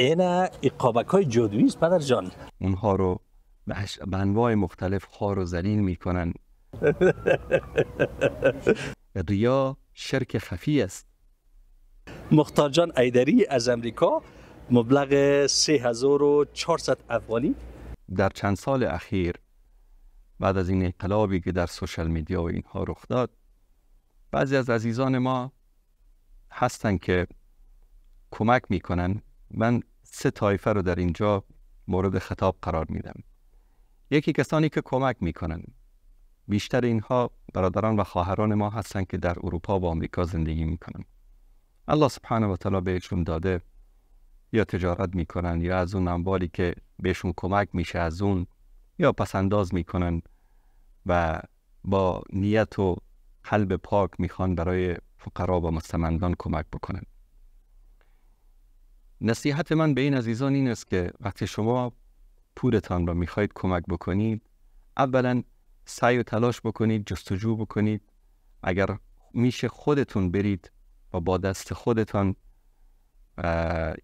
این اقابک های جادویی است پدر جان. اونها رو به انواع مختلف خوار و ذلیل میکنن. ریا شرک خفی است. مختار جان ایدری از امریکا مبلغ 3400 افغانی. در چند سال اخیر بعد از این انقلابی که در سوشال میدیا و اینها رخ داد، بعضی از عزیزان ما هستن که کمک میکنن. من 3 طایفه رو در اینجا مورد خطاب قرار میدم. یکی کسانی که کمک میکنن، بیشتر اینها برادران و خواهران ما هستن که در اروپا و آمریکا زندگی میکنن. الله سبحانه و تعالی بهشون داده، یا تجارت میکنن یا از اون اموالی که بهشون کمک میشه از اون یا پسنداز میکنن و با نیت و قلب پاک میخوان برای فقرا و مستمندان کمک بکنن. نصیحت من به این عزیزان این است که وقتی شما پولتان را میخواید کمک بکنید، اولا سعی و تلاش بکنید، جستجو بکنید. اگر میشه خودتون برید و با دست خودتان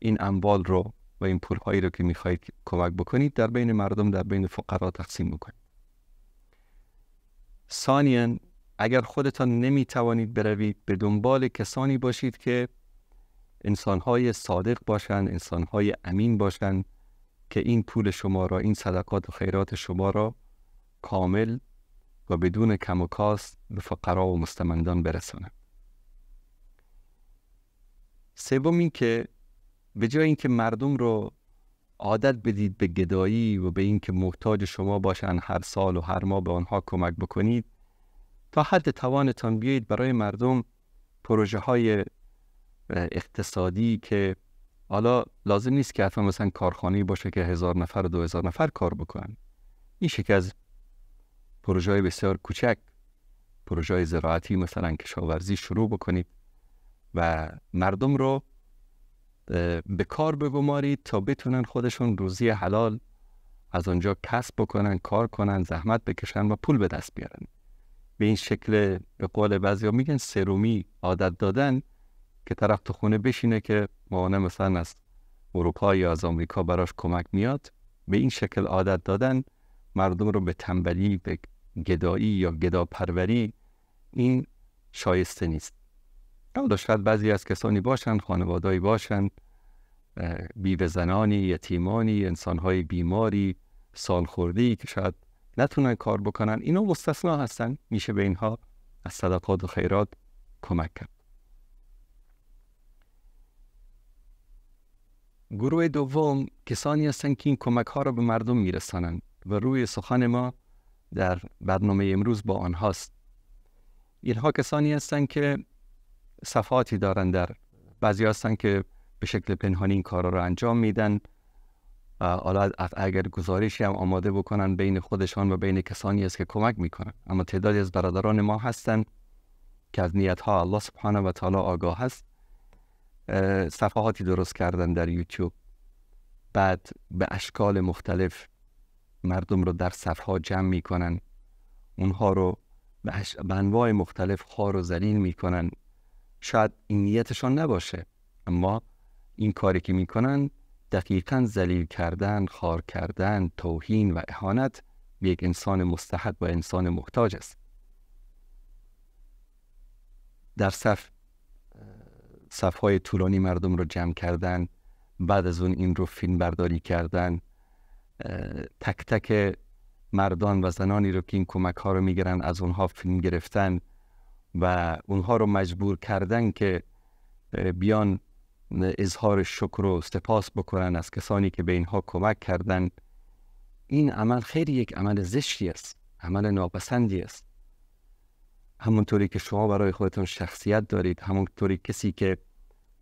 این اموال رو و این پولهایی رو که میخواید کمک بکنید در بین مردم، در بین فقرا تقسیم بکنید. ثانیاً اگر خودتان نمیتوانید بروید، به دنبال کسانی باشید که انسانهای صادق باشند، انسانهای امین باشند که این پول شما را، این صدقات و خیرات شما را کامل و بدون کم و کاست به فقرا و مستمندان برسانند. سوم این که به جای اینکه مردم رو عادت بدید به گدایی و به اینکه محتاج شما باشن هر سال و هر ماه به آنها کمک بکنید، تا حد توانتان بیایید برای مردم پروژه های اقتصادی که حالا لازم نیست که حتما مثلا کارخانه‌ای باشه که 1000 نفر و 2000 نفر کار بکنن. این شکل از پروژه های بسیار کوچک، پروژه های زراعتی مثلا کشاورزی شروع بکنید و مردم رو به کار بگمارید تا بتونن خودشون روزی حلال از آنجا کسب بکنن، کار کنن، زحمت بکشن و پول به دست بیارن. به این شکل به قول بعضیا میگن سرومی عادت دادن که طرف تو خونه بشینه که مانه مثلا از اروپا یا از آمریکا براش کمک میاد. به این شکل عادت دادن مردم رو به تنبلی، به گدایی یا گداپروری، این شایسته نیست. اما شاید بعضی از کسانی باشن، خانوادهایی باشن، بیوه زنانی، یتیمانی، انسانهای بیماری، سالخورده‌ای که شاید نتونن کار بکنن، اینا مستثنا هستن. میشه به اینها از صدقات و خیرات کمک کرد. گروه دوم کسانی هستن که این کمک ها رو به مردم میرسانن و روی سخن ما در برنامه امروز با آنهاست. اینها کسانی هستن که صفحاتی دارن، در بعضی هستن که به شکل پنهانی این کارا رو انجام میدن. حالا اگر گزارشی هم آماده بکنن بین خودشان و بین کسانی است که کمک میکنن، اما تعدادی از برادران ما هستن که از نیتها الله سبحانه و تعالی آگاه هست، صفحاتی درست کردن در یوتیوب، بعد به اشکال مختلف مردم رو در صفحات جمع میکنن، اونها رو به انواع مختلف خوار و ذلیل میکنن. شاید این نیتشان نباشه، اما این کاری که میکنن دقیقاً ذلیل کردن، خوار کردن، توهین و اهانت به یک انسان مستحق و انسان محتاج است. در صفهای طولانی مردم رو جمع کردن، بعد از اون این رو فیلم برداری کردن، تک تک مردان و زنانی رو که این کمک ها رو میگیرن از اونها فیلم گرفتن و اونها رو مجبور کردن که بیان اظهار شکر و سپاس بکنن از کسانی که به اینها کمک کردن. این عمل خیلی یک عمل زشتی است، عمل ناپسندی است. همونطوری که شما برای خودتون شخصیت دارید، همونطوری کسی که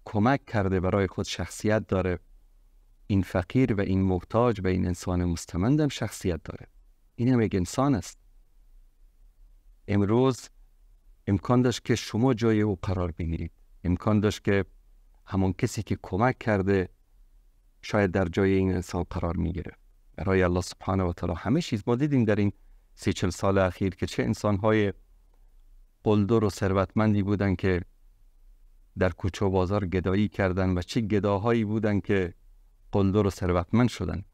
کمک کرده برای خود شخصیت داره، این فقیر و این محتاج و این انسان مستمندم شخصیت داره. این هم یک انسان است. امروز امکان داشت که شما جای او قرار بگیرید، امکان داشت که همون کسی که کمک کرده شاید در جای این انسان قرار میگیره. برای الله سبحانه و تعالی همه چیز. ما دیدیم در این 30-40 سال اخیر که چه انسانهای قلدر و ثروتمندی بودن که در کوچه و بازار گدایی کردن و چه گداهایی بودن که قلدر و ثروتمند شدن.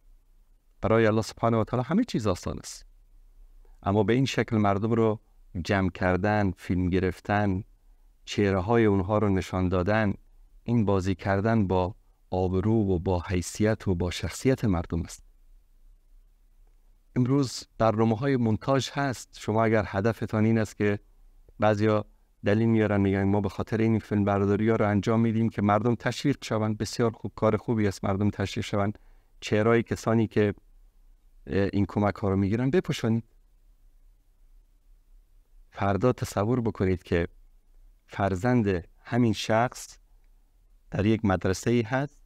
برای الله سبحانه و تعالی همه چیز آسان است، اما به این شکل مردم رو جمع کردن، فیلم گرفتن، چهره های اونها رو نشان دادن، این بازی کردن با آبرو و با حیثیت و با شخصیت مردم است. امروز برنامه‌های مونتاژ هست. شما اگر هدفتان این است که بعضیا دلیل میارن میگن ما به خاطر این فیلم برداری‌ها رو انجام میدیم که مردم تشویق شوند، بسیار خوب، کار خوبی است مردم تشویق شوند، چهره‌های کسانی که این کمک ها رو میگیرن بپوشانید. فردا تصور بکنید که فرزند همین شخص در یک مدرسه هست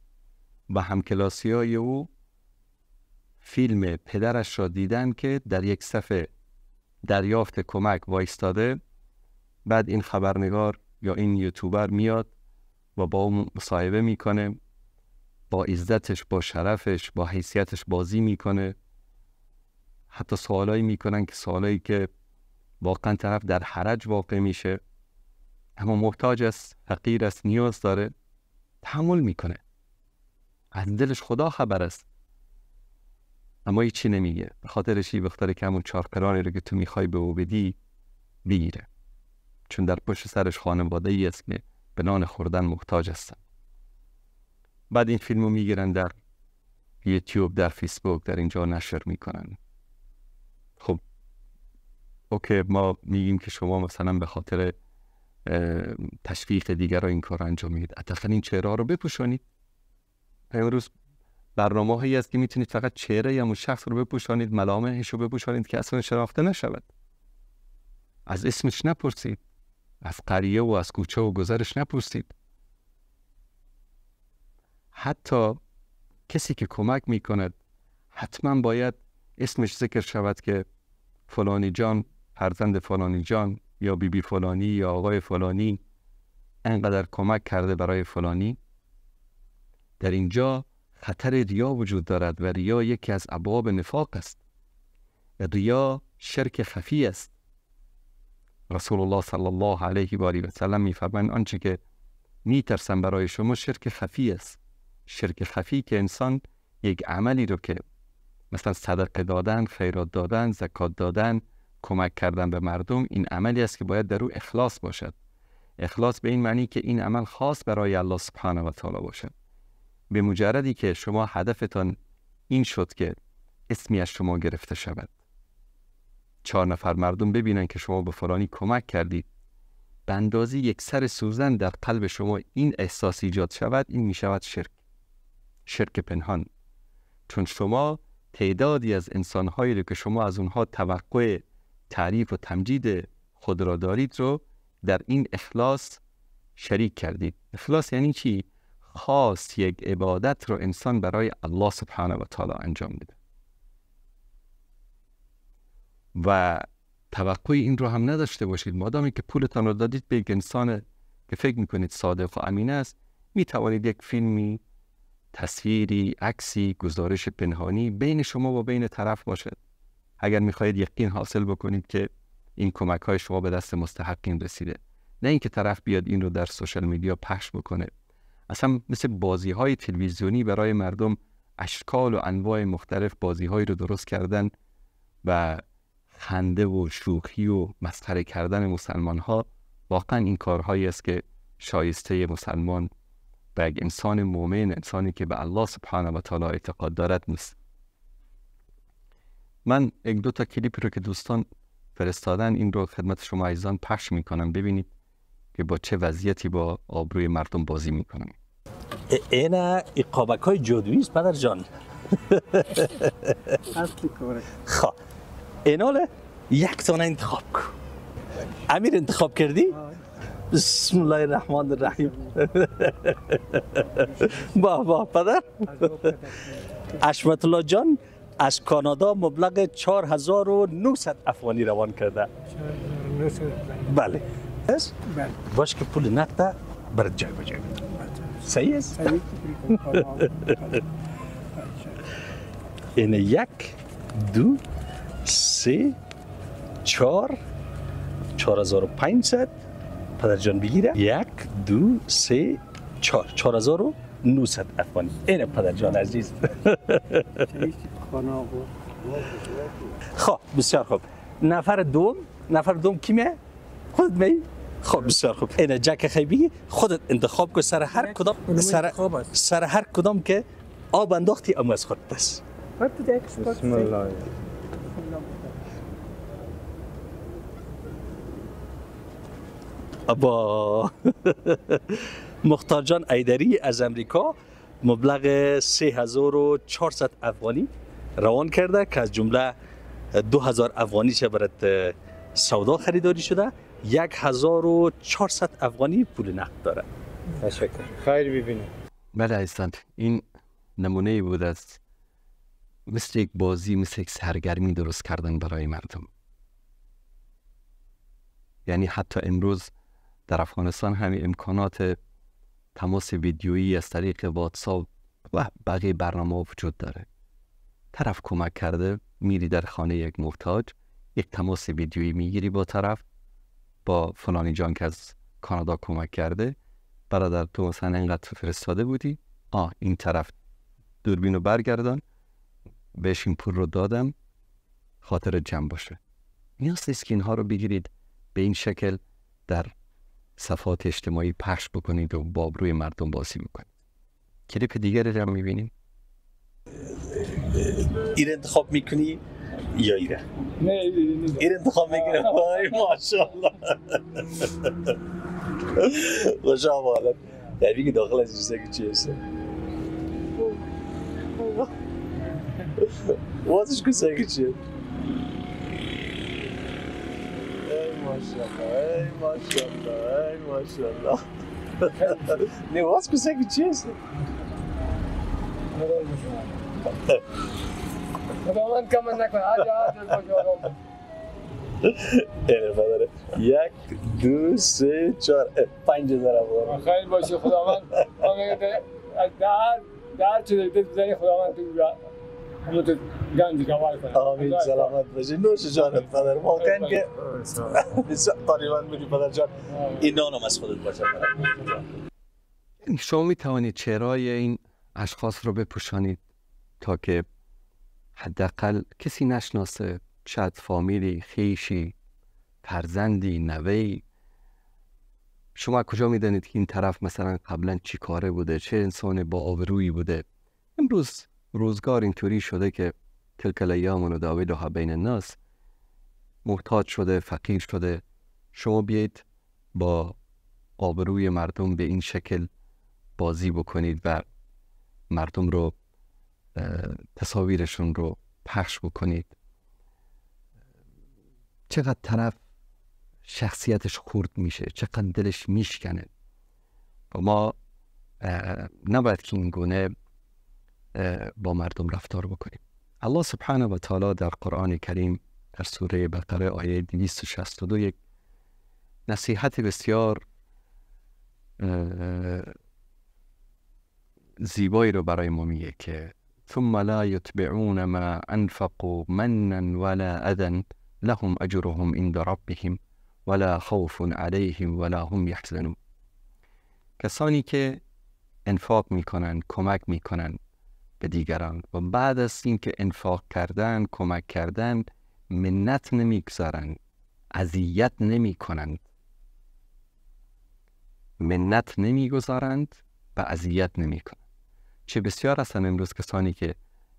و همکلاسی های او فیلم پدرش را دیدن که در یک صف دریافت کمک وایستاده، بعد این خبرنگار یا این یوتیوبر میاد و با اون مصاحبه میکنه، با عزتش، با شرفش، با حیثیتش بازی میکنه، حتی سوالایی میکنن که سوالایی که واقعا طرف در حرج واقع میشه، اما محتاج است، فقیر است، نیاز داره، تحمل میکنه، از دلش خدا خبر است، اما هیچی نمیگه. به خاطرشی بخاطر که همون 4 قرانی رو که تو میخوای به او بدی بگیره، چون در پشت سرش خانواده ای است که به نان خوردن محتاج هستن. بعد این فیلمو میگیرن در یوتیوب، در فیسبوک، در اینجا نشر میکنن. خب اوکی، ما میگیم که شما مثلا به خاطر تشویق دیگر این کار انجام میدید، حداقل این چهره رو بپوشانید. امروز برنامه هایی است که میتونید فقط چهره یا اون شخص رو بپوشانید، ملامحش رو بپوشانید که اصلا شناخته نشود، از اسمش نپرسید، از قریه و از کوچه و گذرش نپرسید. حتی کسی که کمک میکند حتما باید اسمش ذکر شود که فلانی جان، فرزند فلانی جان، یا بیبی فلانی یا آقای فلانی انقدر کمک کرده برای فلانی. در اینجا خطر ریا وجود دارد و ریا یکی از ابواب نفاق است. ریا شرک خفی است. رسول الله صلی الله علیه و آله و سلم می‌فرمایند آنچه که میترسم برای شما شرک خفی است. شرک خفی که انسان یک عملی رو که مثلا صدقه دادن، خیرات دادن، زکات دادن، کمک کردن به مردم، این عملی است که باید در او اخلاص باشد. اخلاص به این معنی که این عمل خاص برای الله سبحانه و تعالی باشد. به مجردی که شما هدفتان این شد که اسمی از شما گرفته شود، 4 نفر مردم ببینن که شما به فلانی کمک کردید، به اندازه یک سر سوزن در قلب شما این احساس ایجاد شود، این می شود شرک پنهان. چون شما تعدادی از انسانهایی رو که شما از اونها توقع تعریف و تمجید خود را دارید رو در این اخلاص شریک کردید. اخلاص یعنی چی؟ خاص یک عبادت رو انسان برای الله سبحانه و تعالی انجام میده و توقع این رو هم نداشته باشید. مادامی که پولتان رو دادید به یک انسان که فکر میکنید صادق و امین است، میتوانید یک فیلمی، تصویری، عکسی، گزارش پنهانی بین شما و بین طرف باشد. اگر میخواهید یقین حاصل بکنید که این کمک های شما به دست مستحقین رسیده، نه اینکه طرف بیاد این رو در سوشال میدیا پخش بکنه. اصلا مثل بازی های تلویزیونی برای مردم اشکال و انواع مختلف بازی هایی رو درست کردن و خنده و شوخی و مسخره کردن مسلمان ها. واقعا این کارهایی است که شایسته مسلمان و یک انسان مؤمن، انسانی که به الله سبحانه و تعالی اعتقاد دارد نیست. من 1-2 تا کلیپی رو که دوستان فرستادن این رو خدمت شما عزیزان پخش میکنم، ببینید که با چه وضعیتی با آبروی مردم بازی میکنن. این اقابک های جادویی است پدر جان. اصلی کاره. خب ایناله یک تانه انتخاب کن. امیر انتخاب کردی؟ بسم الله الرحمن الرحیم. با پدر حشمت الله جان از کانادا مبلغ 4900 افغانی روان کرده. 4900. بله. بله. باش که پول نقده برات جای بجای. صحیح است؟ صحیح. این 1 2 3 4 4500 پدر جان بگیره. 1 2 3 4 4900 900 افغانی. این پدر جان عزیز. خب بسیار خوب. نفر دوم کی میه؟ خودت می؟ خب بسیار خوب. این جک خیبی خودت انتخاب کن سر هر کدام سر هر کدام که آب انداختی اما از خودت است. بسم الله. با مختار جان ایدری از امریکا مبلغ 3400 افغانی روان کرده که از جمله 2000 افغانی چه برات سودا خریداری شده، 1400 افغانی پول نقد داره. تشکر. خیر ببینید. بله عزیزان، این نمونه بود از مثل یک بازی، مثل یک سرگرمی درست کردن برای مردم. یعنی حتی امروز در افغانستان همین امکانات تماس ویدیویی از طریق واتساپ و بقیه برنامه وجود داره. طرف کمک کرده، میری در خانه یک محتاج، یک تماس ویدیویی میگیری با طرف، با فلانی جان که از کانادا کمک کرده، برادر تو مثلا اینقدر فرستاده بودی، این طرف دوربینو برگردان، بهش این پول رو دادم، خاطر جمع باشه. نیاز نیست که اینها رو بگیرید به این شکل در صفحات اجتماعی پخش بکنید و با آبروی مردم بازی بکنید. کلیپ دیگری رو میبینیم. این انتخاب میکنی یا ایره؟ نه این انتخاب میکنه. وای ماشاءالله. خوش آمدید. یعنی که داخل از جیسه که چی هسته؟ واسش کسایی که چیه؟ ای ماشاءالله، ای ماشاءالله، ای ماشاءالله. نه واس کسایی که چی هسته؟ خداوند کم نکنه. اینه پدره 1 2 3 4 5000 افغان. خیر باشه خداوند. ما میگه در چه دید بزنی خداوند تو گنج کمال کنه. آمین. سلامت باشی. نوش جانت پدر. واقعا که تقریبا میگی پدر جان این نانم از خودت باشه. شما می توانید چهرهای این اشخاص رو بپوشانید تا که حداقل کسی نشناسه، شاید فامیلی، خیشی، فرزندی، نوهی. شما کجا میدانید که این طرف مثلا قبلا چی کاره بوده، چه انسان با آبرویی بوده؟ امروز روزگار اینطوری شده که تلک الایام نداولها بین الناس، محتاج شده، فقیر شده. شما بیایید با آبروی مردم به این شکل بازی بکنید و مردم رو تصاویرشون رو پخش بکنید. چقدر طرف شخصیتش خورد میشه، چقدر دلش میشکنه. و ما نباید که این گونه با مردم رفتار بکنیم. الله سبحانه و تعالی در قرآن کریم در سوره بقره آیه 262 یک نصیحت بسیار زیبایی رو برای ما میگه که ثم لا یتبعون ما انفقوا منا ولا اذى لهم اجرهم عند ربهم ولا خوف علیهم ولا هم یحزنون. کسانی که انفاق میکنن، کمک میکنن به دیگران و بعد از این که انفاق کردن، کمک کردن، منت نمیگذارند، اذیت نمیکنند، منت نمیگذارند و اذیت نمیکنند. چه بسیار هستن امروز کسانی که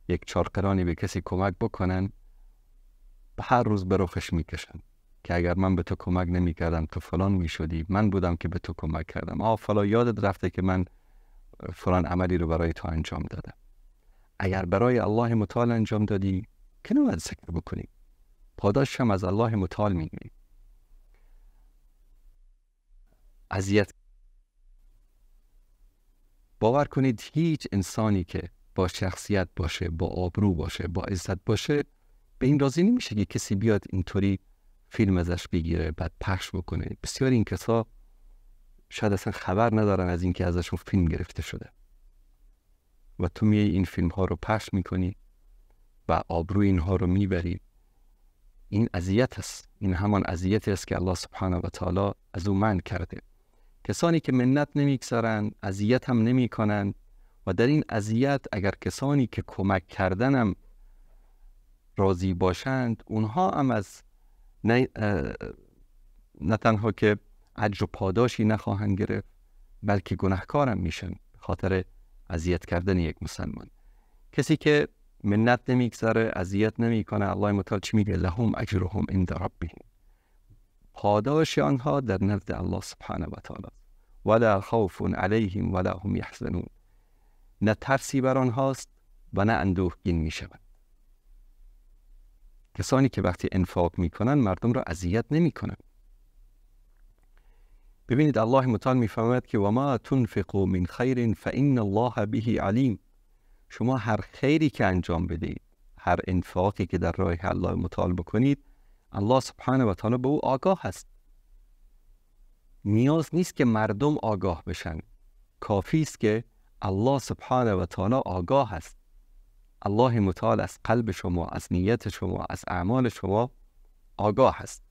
یک چارقرانی به کسی کمک بکنن، به هر روز به رخش میکشن که اگر من به تو کمک نمیکردم تو فلان میشدی، من بودم که به تو کمک کردم، فلان یادت رفته که من فلان عملی رو برای تو انجام دادم. اگر برای الله متعال انجام دادی که نباید ذکر بکنی، پاداش هم از الله متعال میگیری. اذیت باور کنید هیچ انسانی که با شخصیت باشه، با آبرو باشه، با عزت باشه، به این راضی نمیشه که کسی بیاد اینطوری فیلم ازش بگیره بعد پخش بکنه. بسیار این کسا شاید اصلا خبر ندارن از اینکه ازشون فیلم گرفته شده و تو میای این فیلم ها رو پخش میکنی و آبروی اینها رو میبری. این اذیت است. این همان اذیتی است که الله سبحانه و تعالی از او منع کرده. کسانی که منت نمیگذارن، اذیت هم نمیکنن و در این اذیت اگر کسانی که کمک کردنم راضی باشند، اونها هم از نه تنها که اجر و پاداشی نخواهند گرفت، بلکه گناهکارم میشن خاطر اذیت کردن یک مسلمان. کسی که منت نمیگذاره، اذیت نمیکنه، الله متعال چی میگه؟ لهم اجرهم عند ربهم، پاداش آنها در نزد الله سبحانه و تعالی، ولا خوف علیهم ولا هم یحزنون، نه ترسی بر آنهاست و نه اندوهگین میشوند. کسانی که وقتی انفاق میکنن مردم را اذیت نمیکنن. ببینید الله متعال میفرماید که و ما تنفقوا من خیر فإن الله به علیم. شما هر خیری که انجام بدید، هر انفاقی که در راه الله متعال بکنید، الله سبحانه و تعالی به او آگاه است. نیاز نیست که مردم آگاه بشن، کافی است که الله سبحانه و تعالی آگاه است. الله متعال از قلب شما، از نیت شما، از اعمال شما آگاه است.